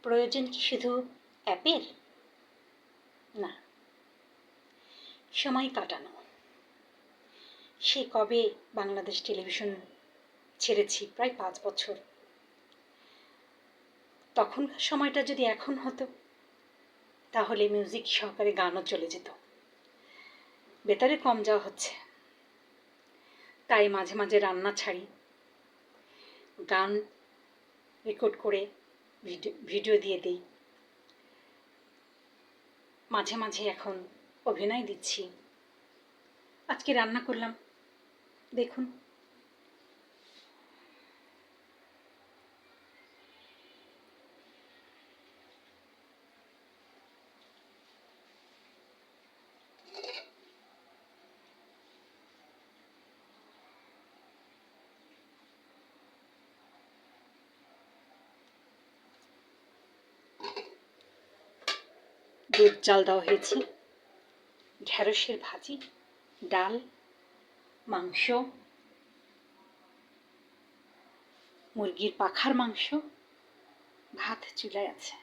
প্রয়োজন কি শুধু অ্যাপের? না, সময় কাটানো। সে কবে বাংলাদেশ টেলিভিশন ছেড়েছি, প্রায় 5 বছর। তখনকার সময়টা যদি এখন হতো, তাহলে মিউজিক সহকারে গানও চলে যেত। বেতারে কম যাওয়া হচ্ছে, তাই মাঝে মাঝে রান্না ছাড়ি, গান রেকর্ড করে ভিডিও দিয়ে দিই। মাঝে মাঝে এখন অভিনয় দিচ্ছি। আজকে রান্না করলাম, দেখুন। দুধ জাল দেওয়া হয়েছে, ঢেঁড়সের ভাজি, ডাল, মাংস, মুরগির পাখার মাংস, ভাত চুলায় আছে।